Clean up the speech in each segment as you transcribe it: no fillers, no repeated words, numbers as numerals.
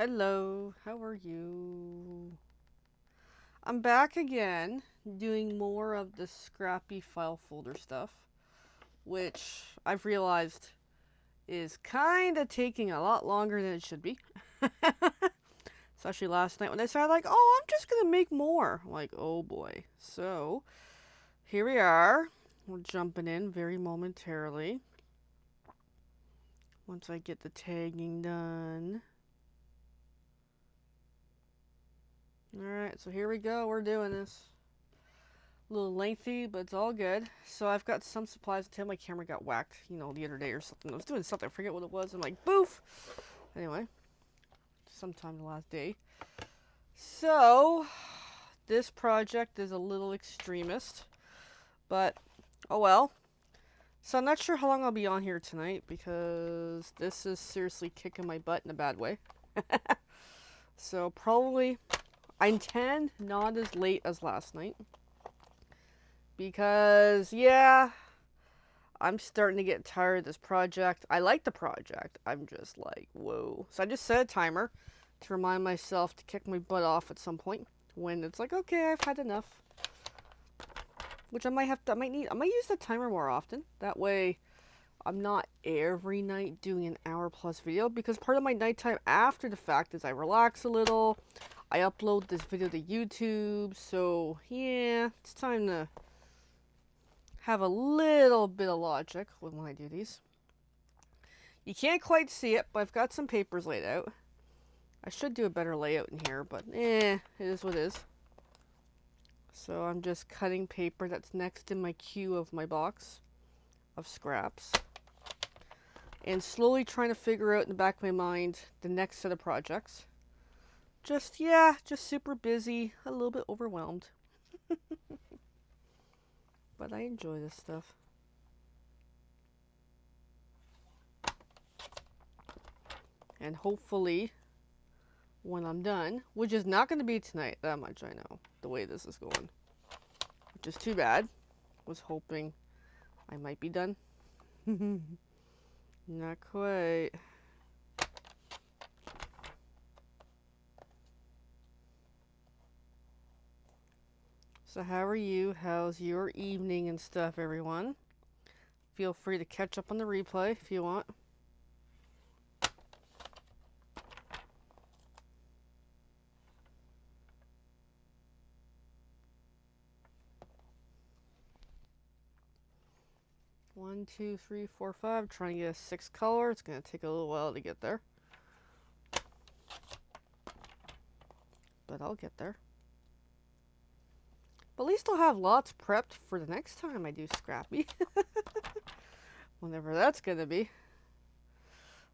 Hello, how are you? I'm back again doing more of the scrappy file folder stuff, which I've realized is kind of taking a lot longer than it should be. Especially last night when I started like, oh, I'm just gonna make more. I'm like, oh boy. So, here we are. We're jumping in very momentarily. Once I get the tagging done. Alright, so here we go. We're doing this. A little lengthy, but it's all good. So I've got some supplies until my camera got whacked, the other day or something. I was doing something, I forget what it was. I'm like, boof! Anyway, sometime the last day. So, this project is a little extremist, but oh well. So I'm not sure how long I'll be on here tonight because this is seriously kicking my butt in a bad way. So probably I intend not as late as last night. Because, yeah, I'm starting to get tired of this project. I like the project. I'm just like, whoa. So I just set a timer to remind myself to kick my butt off at some point when it's like, okay, I've had enough. Which I might use the timer more often. That way I'm not every night doing an hour plus video, because part of my nighttime after the fact is I relax a little. I upload this video to YouTube. So yeah, it's time to have a little bit of logic when I do these. You can't quite see it, but I've got some papers laid out. I should do a better layout in here, but it is what it is. So I'm just cutting paper that's next in my queue of my box of scraps. And slowly trying to figure out in the back of my mind the next set of projects. Just super busy, a little bit overwhelmed. But I enjoy this stuff. And hopefully, when I'm done, which is not going to be tonight, that much I know, the way this is going. Which is too bad. Was hoping I might be done. Not quite. So how are you? How's your evening and stuff, everyone? Feel free to catch up on the replay if you want. One, two, three, four, five. Trying to get a 6 color. It's going to take a little while to get there. But I'll get there. But at least I'll have lots prepped for the next time I do Scrappy. Whenever that's going to be.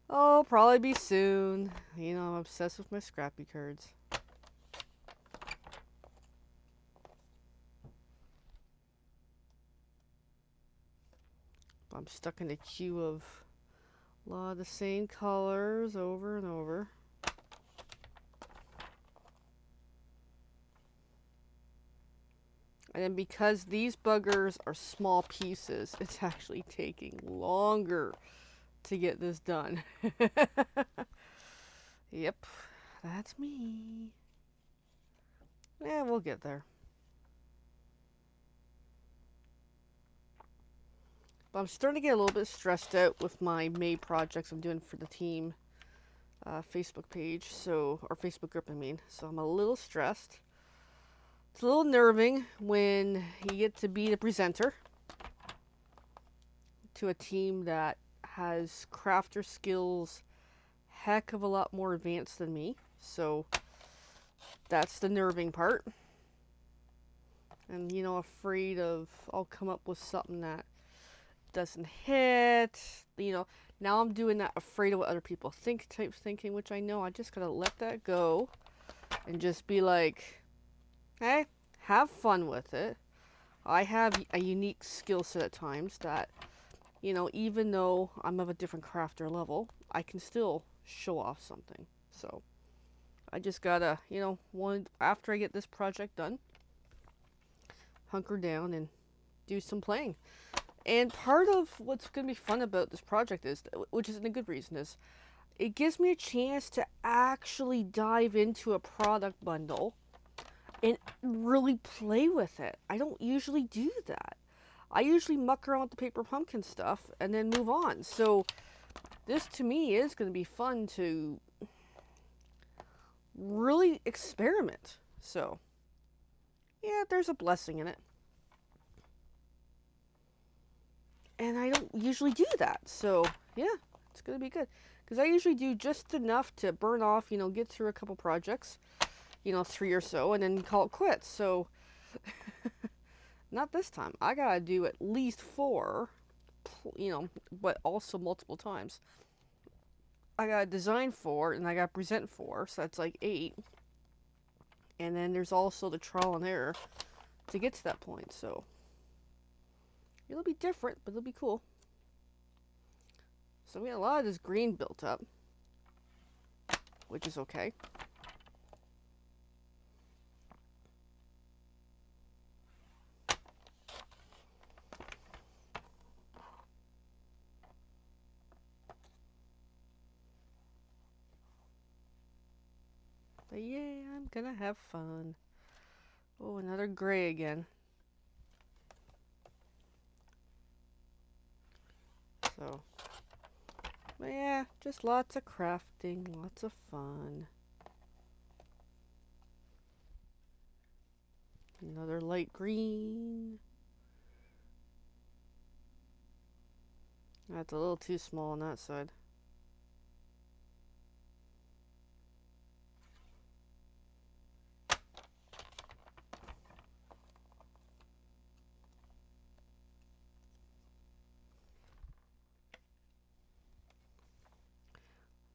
Oh, probably be soon. I'm obsessed with my Scrappy cards. I'm stuck in a queue of a lot of the same colors over and over. And then because these buggers are small pieces, it's actually taking longer to get this done. Yep, that's me. Yeah, we'll get there. But I'm starting to get a little bit stressed out with my May projects I'm doing for the team Facebook page, or Facebook group, I mean. So I'm a little stressed. It's a little nerving when you get to be the presenter to a team that has crafter skills heck of a lot more advanced than me. So that's the nerving part. And, afraid of I'll come up with something that doesn't hit. Now I'm doing that afraid of what other people think type thinking, which I know I just gotta let that go and just be like, hey, have fun with it. I have a unique skill set at times that, even though I'm of a different crafter level, I can still show off something. So I just gotta, after I get this project done, hunker down and do some playing. And part of what's going to be fun about this project is, which isn't a good reason, is it gives me a chance to actually dive into a product bundle and really play with it. I don't usually do that. I usually muck around with the paper pumpkin stuff and then move on. So this to me is going to be fun to really experiment. So yeah, there's a blessing in it. And I don't usually do that. So yeah, it's going to be good. Because I usually do just enough to burn off, get through a couple projects, 3 or so, and then call it quits. So not this time. I gotta do at least 4, but also multiple times. I gotta design 4, and I gotta present 4, so that's like 8. And then there's also the trial and error to get to that point, so it'll be different, but it'll be cool. So we got a lot of this green built up, which is okay. But yeah, I'm gonna have fun. Oh, another gray again. So, but yeah, just lots of crafting, lots of fun. Another light green. That's a little too small on that side.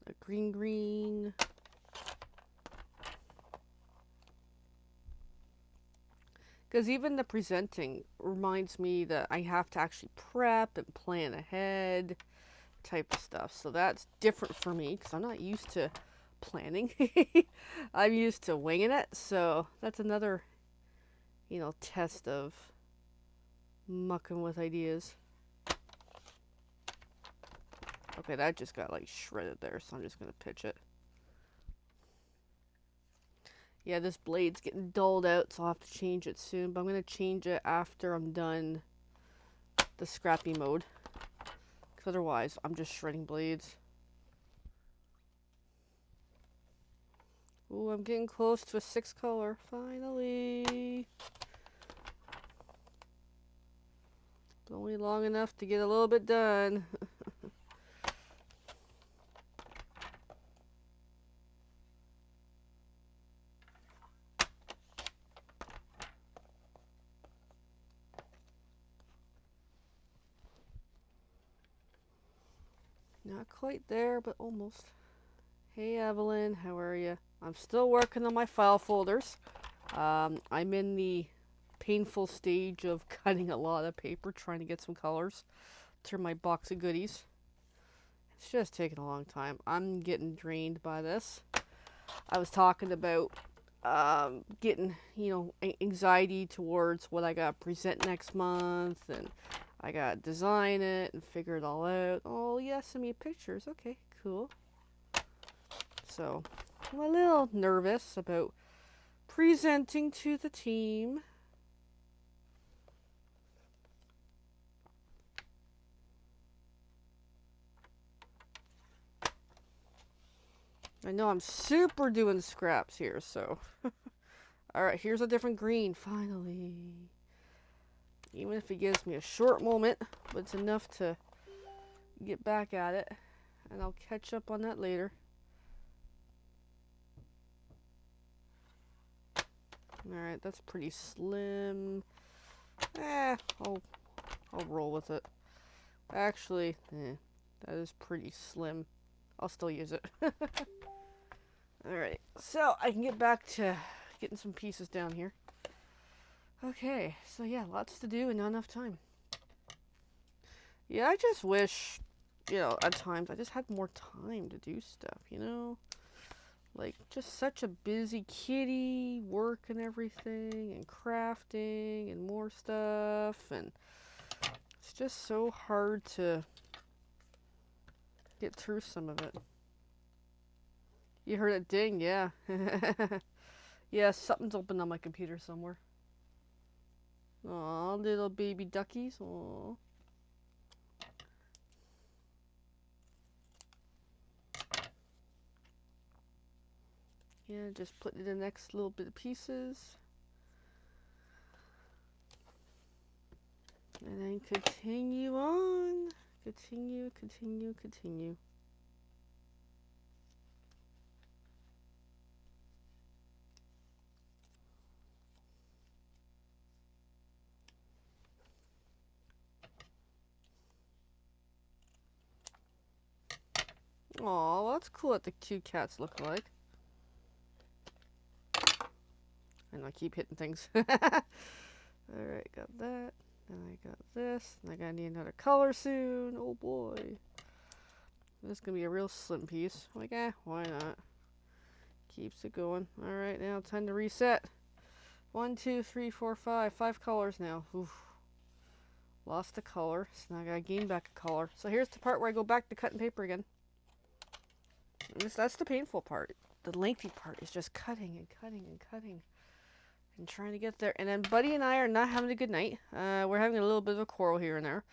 A green. Because even the presenting reminds me that I have to actually prep and plan ahead type of stuff. So that's different for me because I'm not used to planning. I'm used to winging it. So that's another, test of mucking with ideas. Okay, that just got like shredded there, so I'm just going to pitch it. Yeah, this blade's getting dulled out, so I'll have to change it soon. But I'm going to change it after I'm done the scrappy mode. Because otherwise, I'm just shredding blades. Ooh, I'm getting close to a 6 color. Finally. It's only long enough to get a little bit done. Not quite there, but almost. Hey Evelyn, how are you? I'm still working on my file folders. I'm in the painful stage of cutting a lot of paper, trying to get some colors to my box of goodies. It's just taking a long time. I'm getting drained by this. I was talking about getting, anxiety towards what I got to present next month, and I got to design it and figure it all out. Oh, yeah, send me pictures. Okay, cool. So, I'm a little nervous about presenting to the team. I know I'm super doing scraps here, so. Alright, here's a different green, finally. Even if it gives me a short moment, but it's enough to get back at it. And I'll catch up on that later. Alright, that's pretty slim. I'll roll with it. Actually, that is pretty slim. I'll still use it. Alright, so I can get back to getting some pieces down here. Okay, so yeah, lots to do and not enough time. Yeah, I just wish, at times I just had more time to do stuff, Like, just such a busy kitty, work and everything, and crafting, and more stuff, and it's just so hard to get through some of it. You heard it ding, yeah. Yeah, something's open on my computer somewhere. Aw, little baby duckies. Aw. Yeah, just put in the next little bit of pieces. And then continue on. Continue, continue, continue. Aw, well, that's cool what the two cats look like. And I keep hitting things. Alright, got that. And I got this. And I gotta need another color soon. Oh boy. This is gonna be a real slim piece. I'm like, why not? Keeps it going. Alright, now time to reset. 1, 2, 3, 4, 5. 5 colors now. Oof. Lost a color. So now I gotta gain back a color. So here's the part where I go back to cutting paper again. That's the painful part. The lengthy part is just cutting and cutting and cutting. And trying to get there. And then Buddy and I are not having a good night. We're having a little bit of a quarrel here and there.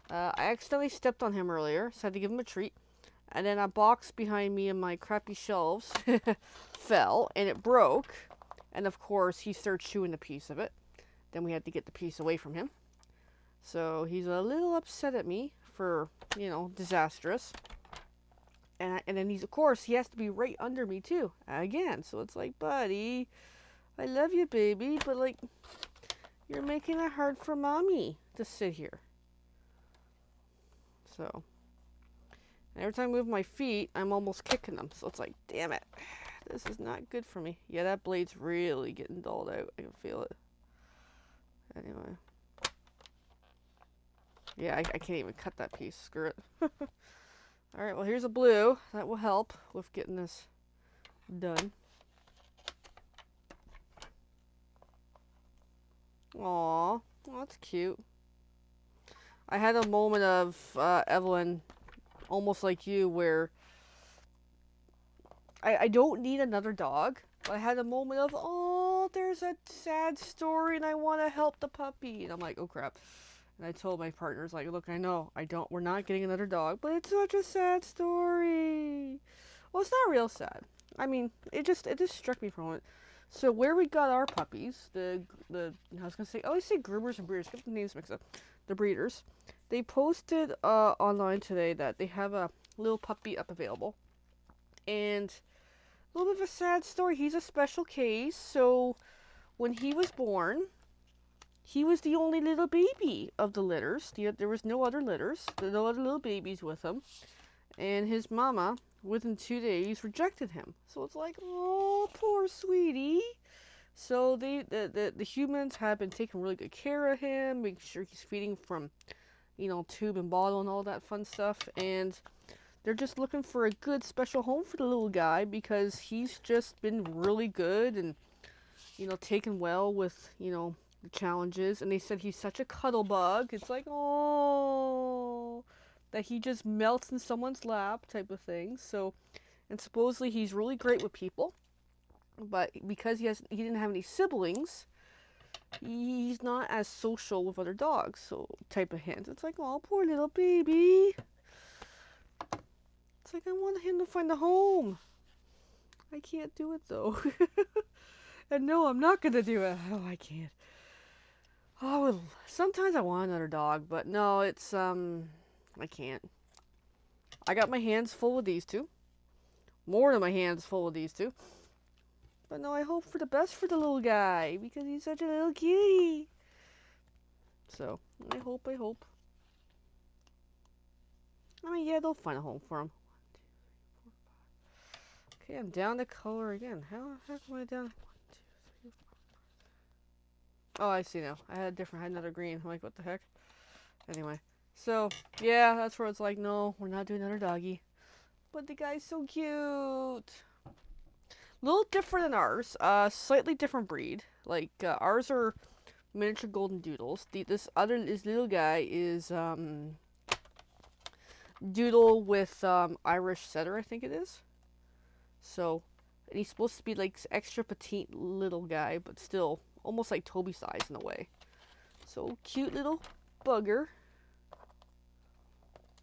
I accidentally stepped on him earlier, so I had to give him a treat. And then a box behind me in my crappy shelves fell, and it broke. And of course, he started chewing a piece of it. Then we had to get the piece away from him. So he's a little upset at me for, disastrous. And then of course, he has to be right under me too, again. So it's like, Buddy, I love you, baby, but like, you're making it hard for mommy to sit here. So, every time I move my feet, I'm almost kicking them. So it's like, damn it, this is not good for me. Yeah, that blade's really getting dulled out. I can feel it. Anyway. Yeah, I can't even cut that piece. Screw it. Alright, well, here's a blue. That will help with getting this done. Aw, that's cute. I had a moment of, Evelyn, almost like you, where I don't need another dog. But I had a moment of, oh, there's a sad story and I want to help the puppy. And I'm like, oh crap. And I told my partners, like, look, I know, we're not getting another dog, but it's such a sad story. Well, it's not real sad. I mean, it just struck me for a moment. So where we got our puppies, I was gonna say, I always say groomers and breeders, get the names mixed up. The breeders, they posted online today that they have a little puppy up available, and a little bit of a sad story. He's a special case. So when he was born, he was the only little baby of the litters. There was no other litters, no other little babies with him. And his mama, within 2 days, rejected him. So it's like, oh, poor sweetie. So the humans have been taking really good care of him, making sure he's feeding from, tube and bottle and all that fun stuff. And they're just looking for a good special home for the little guy because he's just been really good and, taken well with, the challenges. And they said he's such a cuddle bug. It's like, oh, that he just melts in someone's lap type of thing. So, and supposedly he's really great with people, but because he didn't have any siblings, he's not as social with other dogs. So type of hint. It's like, oh, poor little baby. It's like, I want him to find a home. I can't do it though. And no, I'm not gonna do it. Oh, I can't. Oh, well, sometimes I want another dog, but no, it's, I can't. I got my hands full with these two. More than my hands full with these two. But no, I hope for the best for the little guy, because he's such a little cutie. So, I hope. I mean, yeah, they'll find a home for him. 1, 2, 3, 4, 5. Okay, I'm down to color again. How am I down? 1, 2, 3, 4. Oh, I see now. I had another green. I'm like, what the heck? Anyway. So, yeah, that's where it's like, no, we're not doing another doggy. But the guy's so cute. A little different than ours. Slightly different breed. Like, ours are miniature golden doodles. This little guy is, doodle with, Irish setter, I think it is. So, and he's supposed to be like extra petite little guy, but still almost like Toby size in a way. So cute little bugger,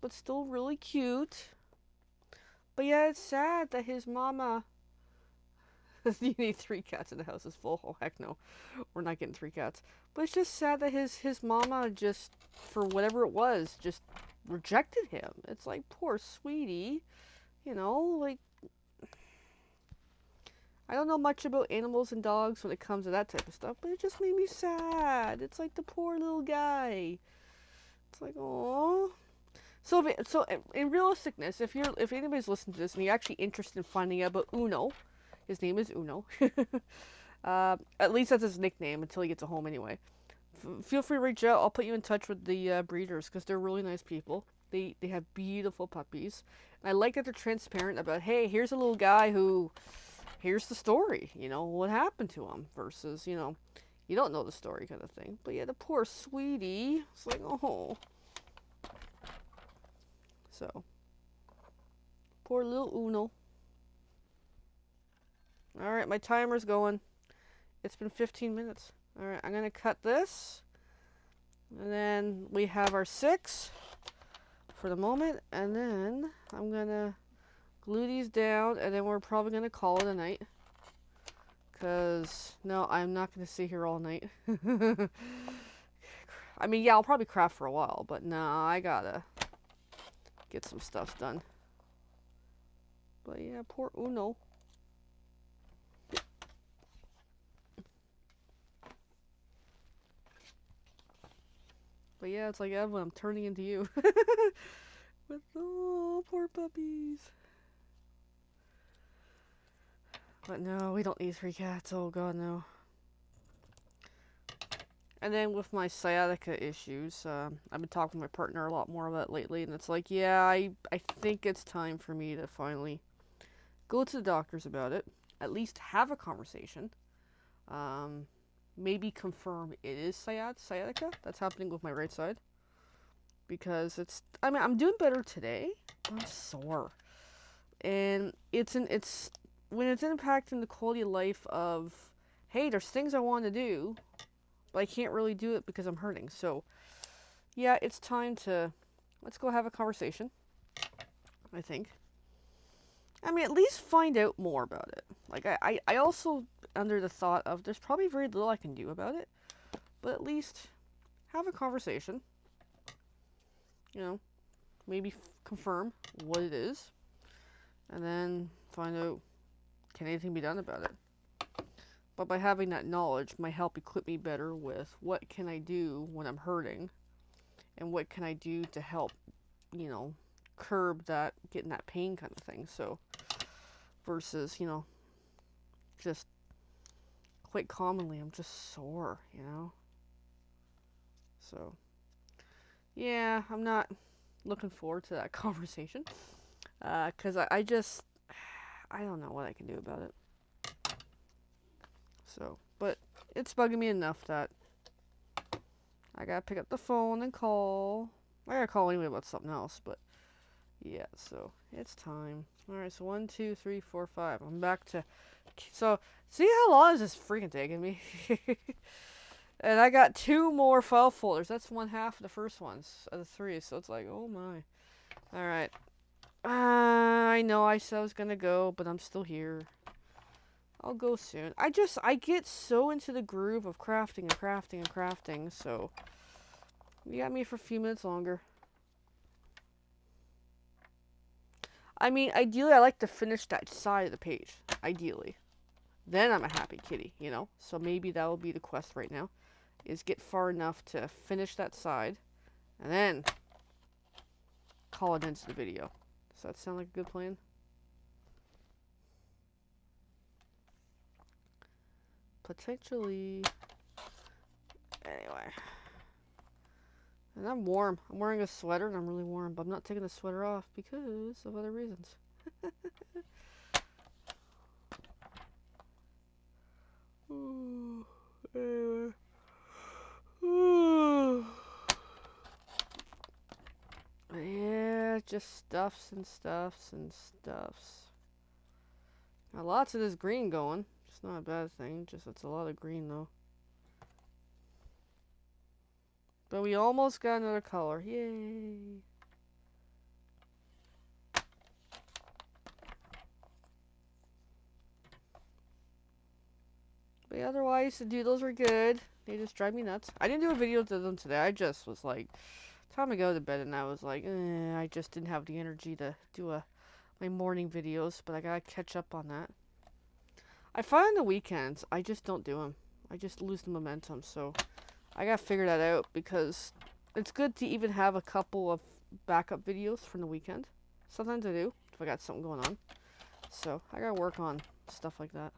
but still really cute. But yeah, it's sad that his mama. You need 3 cats in the house is full. Oh heck no, we're not getting 3 cats. But it's just sad that his mama just, for whatever it was, just rejected him. It's like, poor sweetie, you know, like, I don't know much about animals and dogs when it comes to that type of stuff, but it just made me sad. It's like the poor little guy. It's like, oh. So in realisticness, if anybody's listening to this and you're actually interested in finding out about Uno, his name is Uno. At least that's his nickname until he gets a home anyway. Feel free to reach out. I'll put you in touch with the breeders because they're really nice people. They have beautiful puppies. And I like that they're transparent about, hey, here's a little guy who, here's the story, you know, what happened to him versus, you know, you don't know the story kind of thing. But yeah, the poor sweetie. It's like, oh. So, poor little Uno. Alright, my timer's going. It's been 15 minutes. Alright, I'm going to cut this. And then we have our 6 for the moment. And then I'm going to glue these down. And then we're probably going to call it a night. Because, no, I'm not going to sit here all night. I mean, yeah, I'll probably craft for a while. But nah, I got to get some stuff done. But yeah, poor Uno. But yeah, it's like Evelyn, I'm turning into you. With oh, poor puppies. But no, we don't need 3 cats. Oh god, no. And then with my sciatica issues, I've been talking to my partner a lot more about it lately, and it's like, yeah, I think it's time for me to finally go to the doctors about it. At least have a conversation. Maybe confirm it is sciatica that's happening with my right side. Because it's, I mean, I'm doing better today, but I'm sore. And it's when it's impacting the quality of life of, hey, there's things I want to do, but I can't really do it because I'm hurting. So, yeah, it's time to, let's go have a conversation, I think. I mean, at least find out more about it. Like, I also, under the thought of, there's probably very little I can do about it, but at least have a conversation. You know, maybe confirm what it is, and then find out, can anything be done about it? But by having that knowledge might help equip me better with what can I do when I'm hurting, and what can I do to help, you know, curb that, getting that pain kind of thing. So, versus, you know, just quite commonly, I'm just sore, you know? So, yeah, I'm not looking forward to that conversation. Because I just, I don't know what I can do about it. So, but it's bugging me enough that I gotta pick up the phone and call. I gotta call anyway about something else, but yeah, so it's time. Alright, so 1, 2, 3, 4, 5. I'm back to, so see how long is this freaking taking me? And I got 2 more file folders. That's 1/2 of the first ones of the 3, so it's like, oh my. Alright. I know I said I was gonna go, but I'm still here. I'll go soon. I get so into the groove of crafting and crafting and crafting, so you got me for a few minutes longer. I mean, ideally, I like to finish that side of the page. Ideally. Then I'm a happy kitty, you know? So maybe that will be the quest right now, is get far enough to finish that side, and then call it into the video. Does that sound like a good plan? Potentially. Anyway. And I'm warm. I'm wearing a sweater and I'm really warm, but I'm not taking the sweater off because of other reasons. Anyway. Yeah, just stuffs and stuffs and stuffs. Now, lots of this green going. It's not a bad thing, just it's a lot of green though. But we almost got another color. Yay! But yeah, otherwise, the doodles are good. They just drive me nuts. I didn't do a video to them today. I just was like, time to go to bed, and I was like, I just didn't have the energy to do my morning videos. But I gotta catch up on that. I find the weekends, I just don't do them. I just lose the momentum. So I gotta figure that out because it's good to even have a couple of backup videos from the weekend. Sometimes I do if I got something going on. So I gotta work on stuff like that.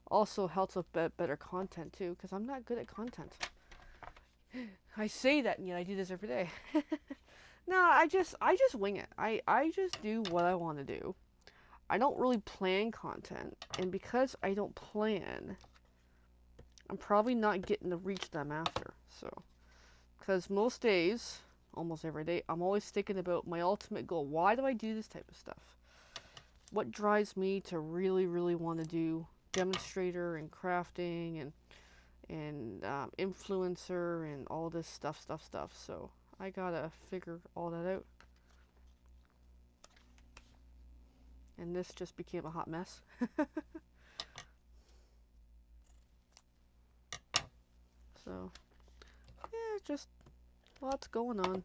Also helps with better content too, because I'm not good at content. I say that, and yet I do this every day. No, I just wing it. I just do what I want to do. I don't really plan content, and because I don't plan, I'm probably not getting the reach that I'm after. So, because most days, almost every day, I'm always thinking about my ultimate goal. Why do I do this type of stuff? What drives me to really, really want to do demonstrator and crafting and influencer and all this stuff. So I gotta figure all that out. And this just became a hot mess. So yeah, just lots going on.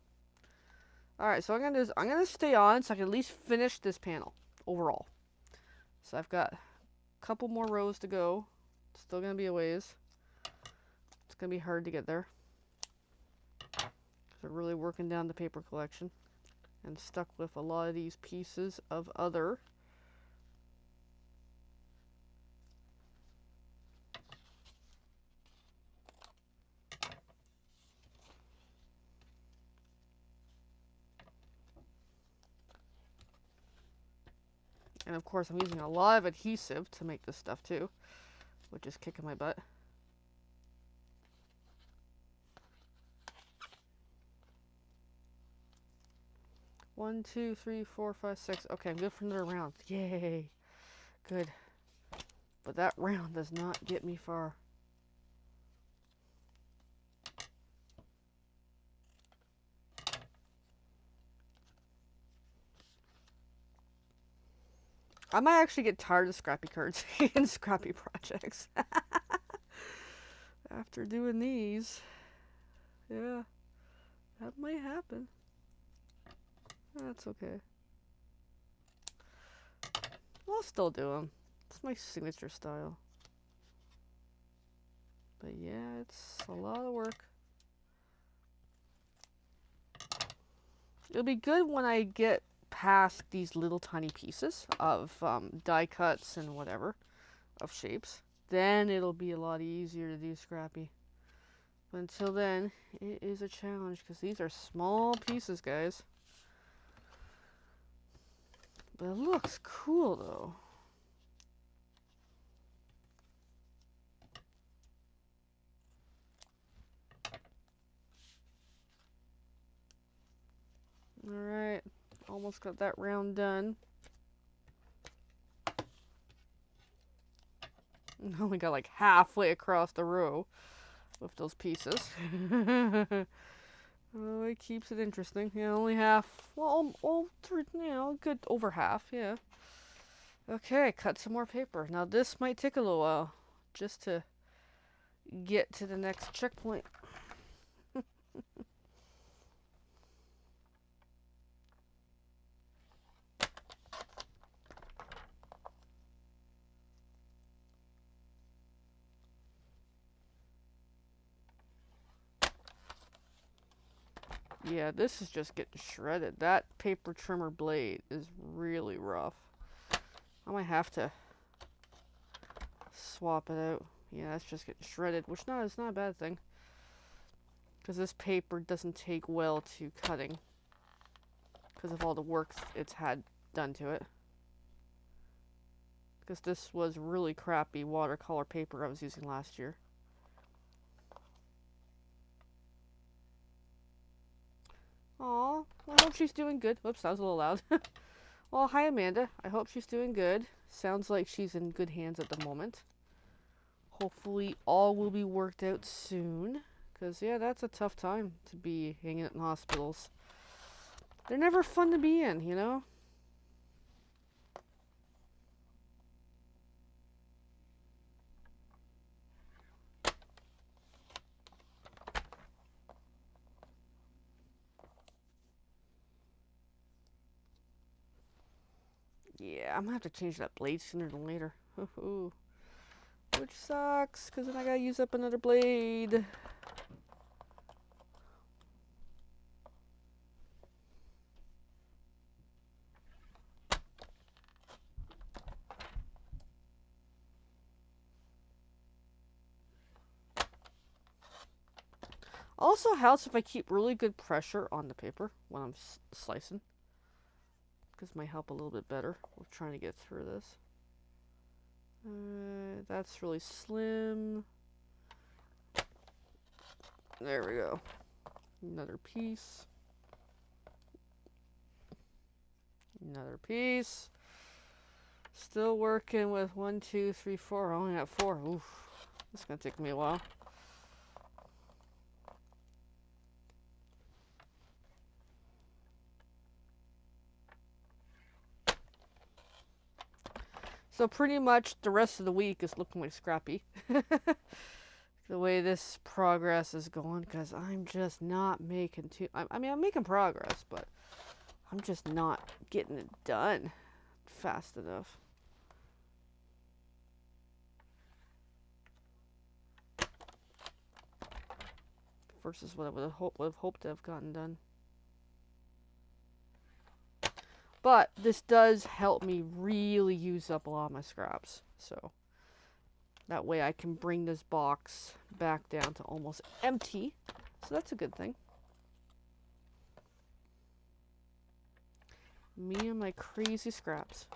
All right, so I'm gonna stay on so I can at least finish this panel overall. So I've got a couple more rows to go. It's still gonna be a ways. It's gonna be hard to get there. So really working down the paper collection and stuck with a lot of these pieces of other. And of course I'm using a lot of adhesive to make this stuff too, which is kicking my butt. One, two, three, four, five, six. Okay, I'm good for another round. Yay. Good. But that round does not get me far. I might actually get tired of scrappy cards and scrappy projects. After doing these. Yeah. That might happen. That's okay. I'll still do them. It's my signature style. But yeah, it's a lot of work. It'll be good when I get past these little tiny pieces of die cuts and whatever of shapes. Then it'll be a lot easier to do scrappy. But until then, it is a challenge because these are small pieces, guys. But it looks cool though. Alright, almost got that round done. Only got like halfway across the row with those pieces. Oh, it keeps it interesting. Yeah, only half. Well, good over half, yeah. Okay, cut some more paper. Now this might take a little while just to get to the next checkpoint. Yeah, this is just getting shredded. That paper trimmer blade is really rough. I might have to swap it out. Yeah, that's just getting shredded, which is not a bad thing. Because this paper doesn't take well to cutting. Because of all the work it's had done to it. Because this was really crappy watercolor paper I was using last year. Aw, I hope she's doing good. Whoops, that was a little loud. Well, hi Amanda. I hope she's doing good. Sounds like she's in good hands at the moment. Hopefully all will be worked out soon. Because, yeah, that's a tough time to be hanging out in hospitals. They're never fun to be in, you know? Yeah, I'm gonna have to change that blade sooner than later. Which sucks, because then I gotta use up another blade. Also helps if I keep really good pressure on the paper when I'm slicing. Because it might help a little bit better with trying to get through this. That's really slim. There we go. Another piece. Another piece. Still working with 1, 2, 3, 4. I only have 4. Oof. This is going to take me a while. So pretty much the rest of the week is looking like Scrappy. The way this progress is going, because I'm just not making I mean, I'm making progress, but I'm just not getting it done fast enough. Versus what I would have hoped to have gotten done. But this does help me really use up a lot of my scraps. So that way I can bring this box back down to almost empty. So that's a good thing. Me and my crazy scraps.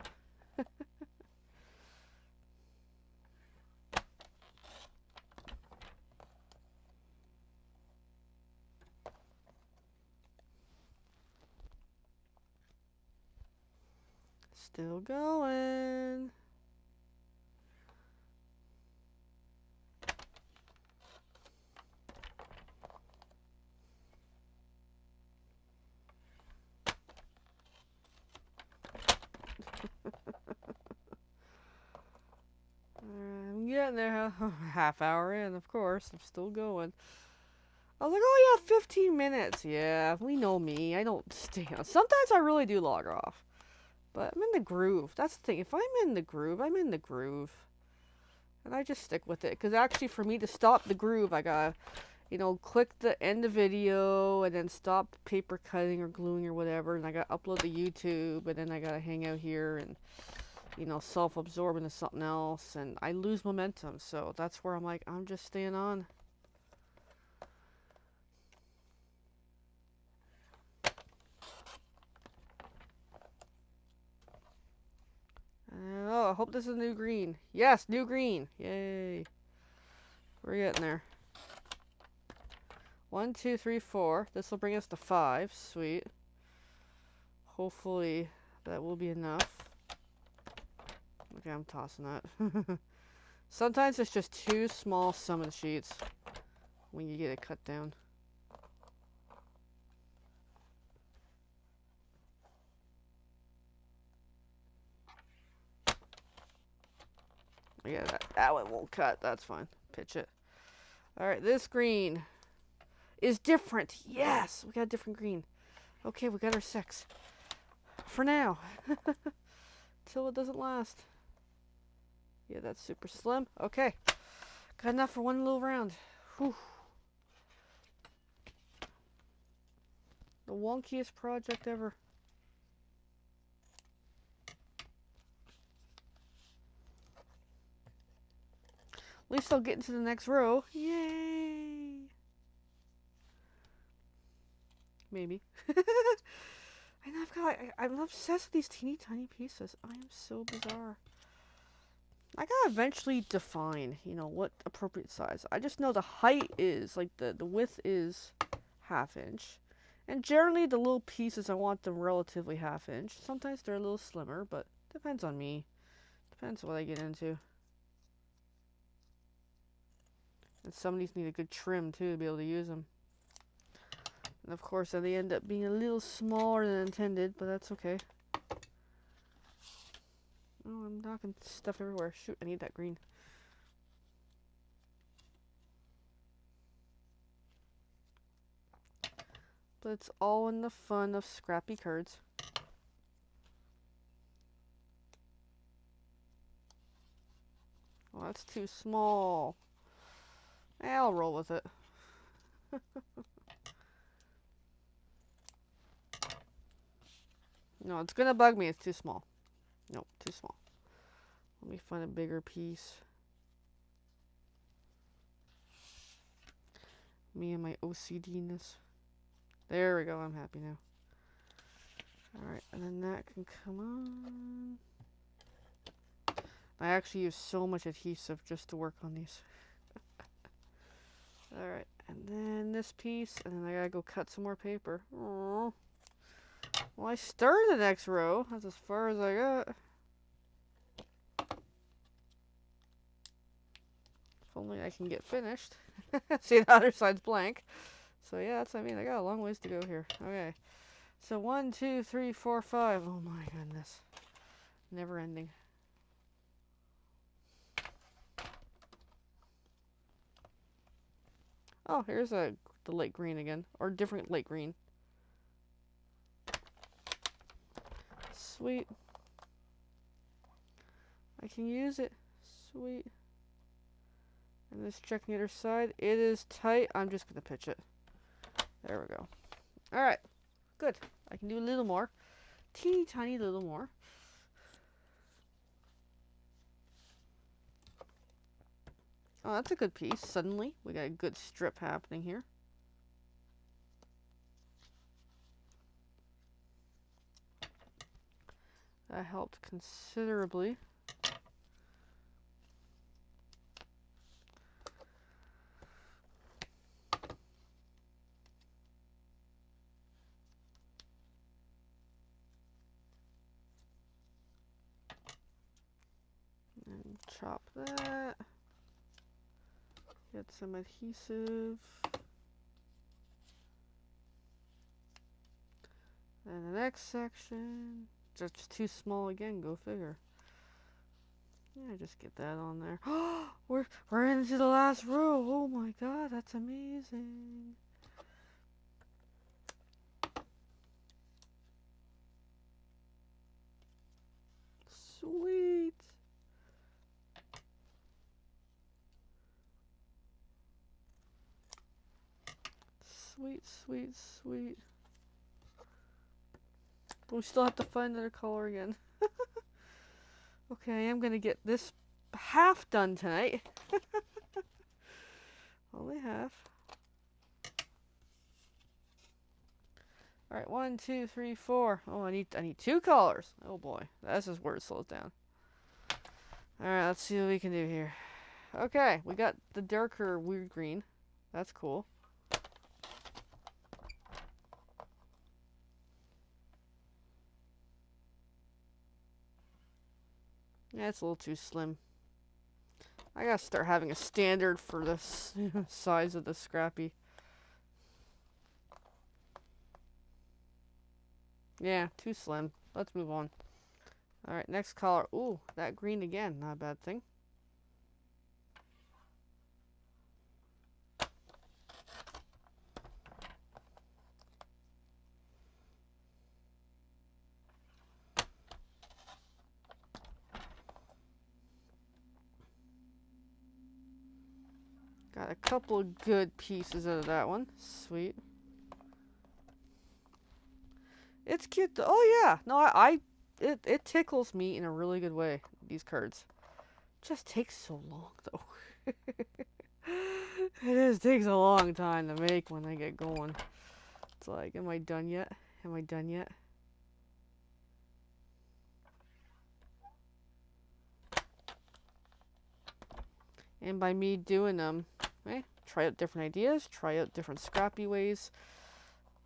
Still going. I'm getting there. Half hour in, of course. I'm still going. I was like, oh yeah, 15 minutes. Yeah, we know me. I don't stay on. Sometimes I really do log off. But I'm in the groove. That's the thing. If I'm in the groove, I'm in the groove. And I just stick with it. Because actually, for me to stop the groove, I gotta, click the end of video and then stop paper cutting or gluing or whatever. And I gotta upload to YouTube. And then I gotta hang out here and, self-absorb into something else. And I lose momentum. So that's where I'm like, I'm just staying on. Oh, I hope this is new green. Yes, new green. Yay. We're getting there. 1, 2, 3, 4. This will bring us to 5. Sweet. Hopefully that will be enough. Okay, I'm tossing that. Sometimes it's just too small some of the sheets when you get it cut down. Yeah, that one won't cut. That's fine. Pitch it. Alright, this green is different. Yes, we got a different green. Okay, we got our 6. For now. Till it doesn't last. Yeah, that's super slim. Okay. Got enough for one little round. Whew. The wonkiest project ever. At least I'll get into the next row. Yay! Maybe. I know I'm obsessed with these teeny tiny pieces. I am so bizarre. I gotta eventually define, what appropriate size. I just know the height is, like the width is 1/2 inch. And generally the little pieces I want them relatively 1/2 inch. Sometimes they're a little slimmer, but depends on me. Depends what I get into. And some of these need a good trim too to be able to use them. And of course, they end up being a little smaller than intended, but that's okay. Oh, I'm knocking stuff everywhere. Shoot, I need that green. But it's all in the fun of scrappy cards. Oh, that's too small. I'll roll with it. No, it's gonna bug me. It's too small. Nope, too small. Let me find a bigger piece. Me and my OCD-ness. There we go. I'm happy now. Alright, and then that can come on. I actually use so much adhesive just to work on these. Alright, and then this piece, and then I gotta go cut some more paper. Aww. Well, I started the next row. That's as far as I got. If only I can get finished. See, the other side's blank. So yeah, that's what I mean. I got a long ways to go here. Okay. So 1, 2, 3, 4, 5. Oh my goodness. Never ending. Oh, here's the light green again. Or different light green. Sweet. I can use it. Sweet. And this checking the other side. It is tight. I'm just going to pitch it. There we go. Alright. Good. I can do a little more. Teeny tiny little more. Oh, that's a good piece. Suddenly, we got a good strip happening here. That helped considerably. And chop that. Get some adhesive. And the next section. Just too small again, go figure. Yeah, just get that on there. We're into the last row. Oh my god, that's amazing. Sweet. Sweet, sweet, sweet. But we still have to find another color again. Okay, I am going to get this half done tonight. Only half. Alright, 1, 2, 3, 4. Oh, I need 2 colors. Oh boy, this is where it slows down. Alright, let's see what we can do here. Okay, we got the darker weird green. That's cool. Yeah, it's a little too slim. I gotta start having a standard for the size of the scrappy. Yeah, too slim. Let's move on. Alright, next color. Ooh, that green again. Not a bad thing. Got a couple of good pieces out of that one. Sweet. It's cute though. Oh yeah. No, it tickles me in a really good way, these cards. Just takes so long though. It takes a long time to make when they get going. It's like, am I done yet? Am I done yet? And by me doing them, try out different ideas, try out different scrappy ways.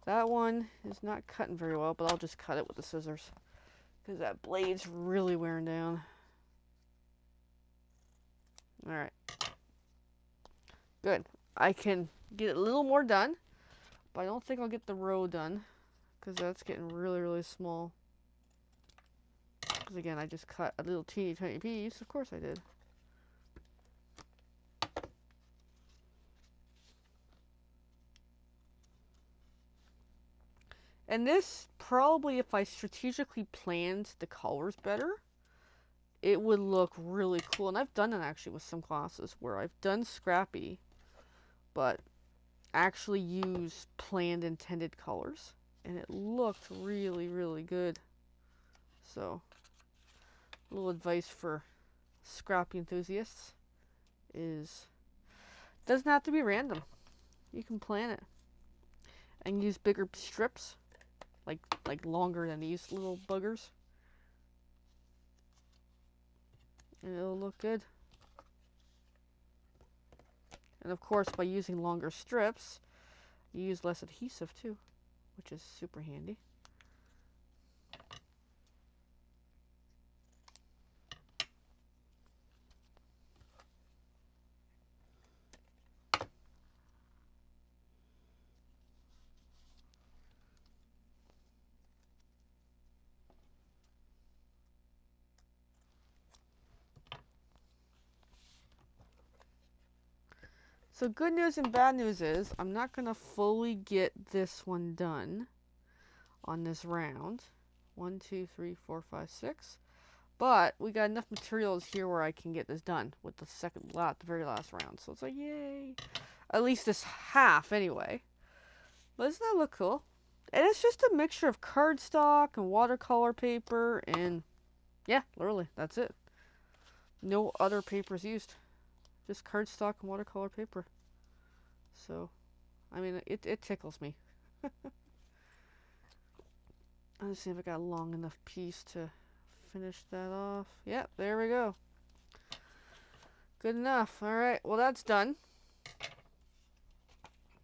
That one is not cutting very well, but I'll just cut it with the scissors because that blade's really wearing down. Alright. Good. I can get a little more done, but I don't think I'll get the row done because that's getting really, really small. Because again, I just cut a little teeny tiny piece. Of course I did. And this, probably if I strategically planned the colors better, it would look really cool. And I've done it actually with some classes where I've done scrappy, but actually use planned intended colors. And it looked really, really good. So, a little advice for scrappy enthusiasts is, it doesn't have to be random. You can plan it. And use bigger strips, like longer than these little buggers. And it'll look good. And of course, by using longer strips, you use less adhesive too, which is super handy. So good news and bad news is I'm not going to fully get this one done on this round. 1, 2, 3, 4, 5, 6. But we got enough materials here where I can get this done with the the very last round. So it's like, yay. At least this half anyway. But doesn't that look cool? And it's just a mixture of cardstock and watercolor paper and yeah, literally, that's it. No other papers used. Just cardstock and watercolor paper. So, I mean, it tickles me. Let's see if I got a long enough piece to finish that off. Yep, there we go. Good enough. Alright, well that's done.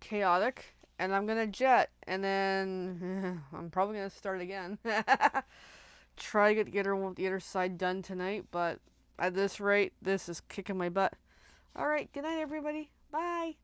Chaotic. And I'm going to jet. And then I'm probably going to start again. Try to get the other side done tonight. But at this rate, this is kicking my butt. Alright, good night everybody. Bye.